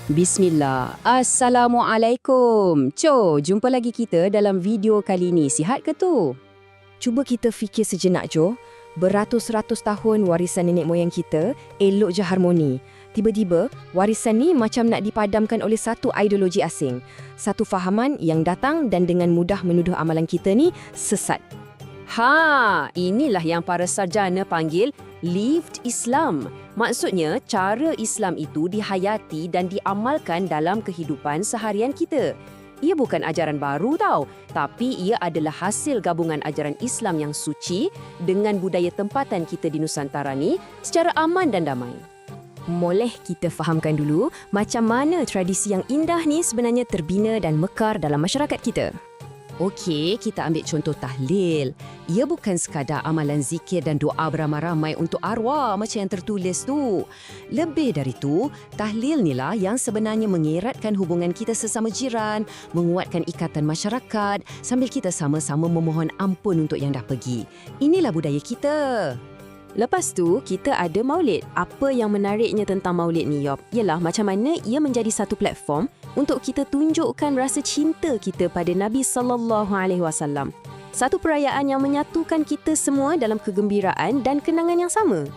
Bismillah. Assalamualaikum. Jumpa lagi kita dalam video kali ini. Sihat ke tu? Cuba kita fikir sejenak, Jo. Beratus-ratus tahun warisan nenek moyang kita elok je harmoni. Tiba-tiba, warisan ni macam nak dipadamkan oleh satu ideologi asing. Satu fahaman yang datang dan dengan mudah menuduh amalan kita ni sesat. Inilah yang para sarjana panggil lived Islam. Maksudnya, cara Islam itu dihayati dan diamalkan dalam kehidupan seharian kita. Ia bukan ajaran baru tau, tapi ia adalah hasil gabungan ajaran Islam yang suci dengan budaya tempatan kita di Nusantara ni secara aman dan damai. Boleh kita fahamkan dulu macam mana tradisi yang indah ni sebenarnya terbina dan mekar dalam masyarakat kita. Okey, kita ambil contoh tahlil. Ia bukan sekadar amalan zikir dan doa beramai-ramai untuk arwah macam yang tertulis tu. Lebih dari itu, tahlil ni lah yang sebenarnya mengeratkan hubungan kita sesama jiran, menguatkan ikatan masyarakat sambil kita sama-sama memohon ampun untuk yang dah pergi. Inilah budaya kita. Lepas tu, kita ada maulid. Apa yang menariknya tentang maulid ni, Yop? Ialah macam mana ia menjadi satu platform untuk kita tunjukkan rasa cinta kita pada Nabi SAW. Satu perayaan yang menyatukan kita semua dalam kegembiraan dan kenangan yang sama.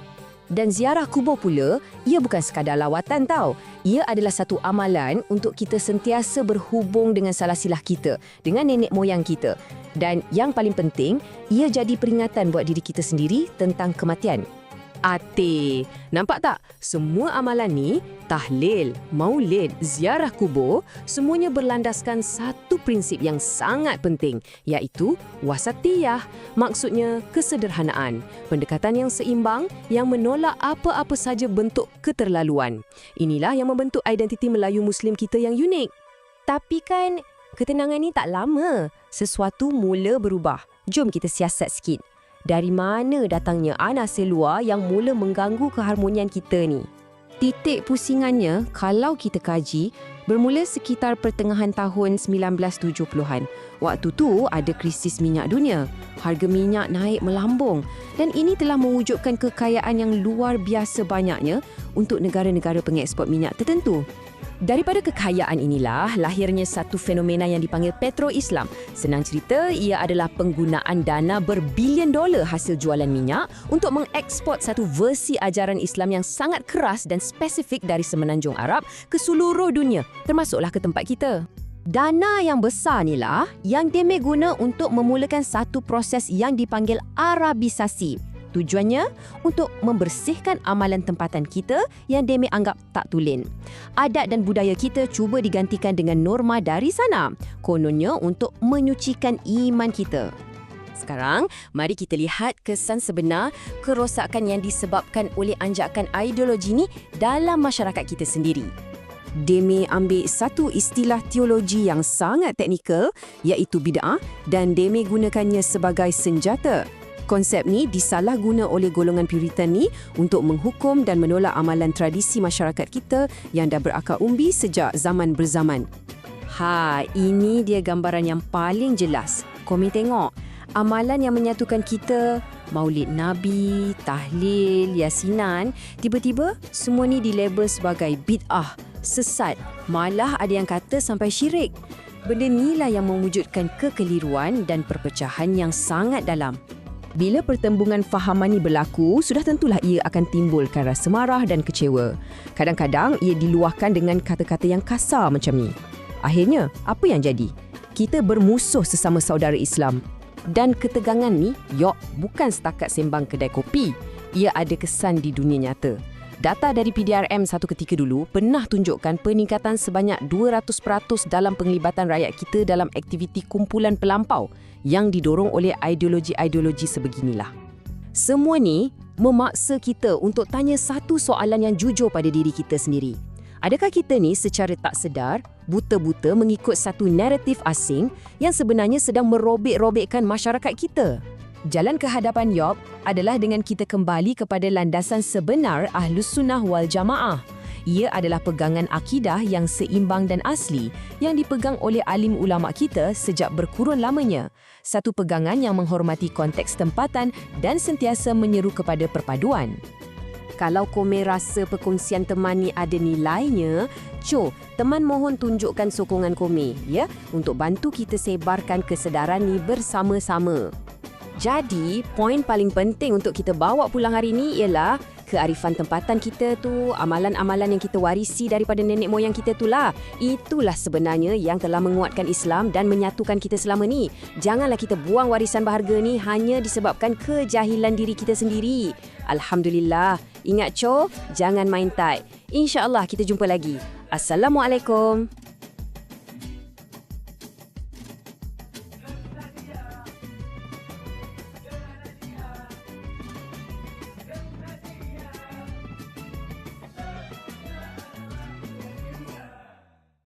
Dan ziarah kubur pula, ia bukan sekadar lawatan tau. Ia adalah satu amalan untuk kita sentiasa berhubung dengan salah silah kita, dengan nenek moyang kita. Dan yang paling penting, ia jadi peringatan buat diri kita sendiri tentang kematian. Nampak tak? Semua amalan ni, tahlil, maulid, ziarah kubur, semuanya berlandaskan satu prinsip yang sangat penting, iaitu wasatiyah. Maksudnya kesederhanaan, pendekatan yang seimbang yang menolak apa-apa saja bentuk keterlaluan. Inilah yang membentuk identiti Melayu Muslim kita yang unik. Tapi kan, ketenangan ni tak lama. Sesuatu mula berubah. Jom kita siasat sikit. Dari mana datangnya anasir luar yang mula mengganggu keharmonian kita ni? Titik pusingannya, kalau kita kaji, bermula sekitar pertengahan tahun 1970-an. Waktu tu ada krisis minyak dunia. Harga minyak naik melambung. Dan ini telah mewujudkan kekayaan yang luar biasa banyaknya untuk negara-negara pengeksport minyak tertentu. Daripada kekayaan inilah lahirnya satu fenomena yang dipanggil petro-Islam. Senang cerita, ia adalah penggunaan dana berbilion dolar hasil jualan minyak untuk mengeksport satu versi ajaran Islam yang sangat keras dan spesifik dari Semenanjung Arab ke seluruh dunia, termasuklah ke tempat kita. Dana yang besar inilah yang Deme guna untuk memulakan satu proses yang dipanggil Arabisasi. Tujuannya untuk membersihkan amalan tempatan kita yang Deme anggap tak tulen. Adat dan budaya kita cuba digantikan dengan norma dari sana. Kononnya untuk menyucikan iman kita. Sekarang, mari kita lihat kesan sebenar kerosakan yang disebabkan oleh anjakan ideologi ni dalam masyarakat kita sendiri. Deme ambil satu istilah teologi yang sangat teknikal, iaitu bid'ah, dan Deme gunakannya sebagai senjata. Konsep ni disalahguna oleh golongan Puritan ni untuk menghukum dan menolak amalan tradisi masyarakat kita yang dah berakar umbi sejak zaman berzaman. Ini dia gambaran yang paling jelas. Komi tengok, amalan yang menyatukan kita, maulid Nabi, tahlil, yasinan, tiba-tiba semua ni dilabel sebagai bid'ah, sesat, malah ada yang kata sampai syirik. Benda inilah yang mewujudkan kekeliruan dan perpecahan yang sangat dalam. Bila pertembungan fahaman ini berlaku, sudah tentulah ia akan timbulkan rasa marah dan kecewa. Kadang-kadang ia diluahkan dengan kata-kata yang kasar macam ni. Akhirnya, apa yang jadi? Kita bermusuh sesama saudara Islam. Dan ketegangan ni, bukan setakat sembang kedai kopi. Ia ada kesan di dunia nyata. Data dari PDRM satu ketika dulu pernah tunjukkan peningkatan sebanyak 200% dalam penglibatan rakyat kita dalam aktiviti kumpulan pelampau yang didorong oleh ideologi-ideologi sebeginilah. Semua ni memaksa kita untuk tanya satu soalan yang jujur pada diri kita sendiri. Adakah kita ni secara tak sedar, buta-buta mengikut satu naratif asing yang sebenarnya sedang merobek-robekkan masyarakat kita? Jalan ke hadapan Yop adalah dengan kita kembali kepada landasan sebenar Ahlus Sunnah wal Jamaah. Ia adalah pegangan akidah yang seimbang dan asli yang dipegang oleh alim ulama kita sejak berkurun lamanya. Satu pegangan yang menghormati konteks tempatan dan sentiasa menyeru kepada perpaduan. Kalau Komel rasa perkongsian teman ni ada nilainya, teman mohon tunjukkan sokongan Komel ya untuk bantu kita sebarkan kesedaran ni bersama-sama. Jadi, poin paling penting untuk kita bawa pulang hari ni ialah kearifan tempatan kita tu, amalan-amalan yang kita warisi daripada nenek moyang kita tu lah. Itulah sebenarnya yang telah menguatkan Islam dan menyatukan kita selama ni. Janganlah kita buang warisan berharga ni hanya disebabkan kejahilan diri kita sendiri. Alhamdulillah. Ingat jangan main tight. InsyaAllah kita jumpa lagi. Assalamualaikum.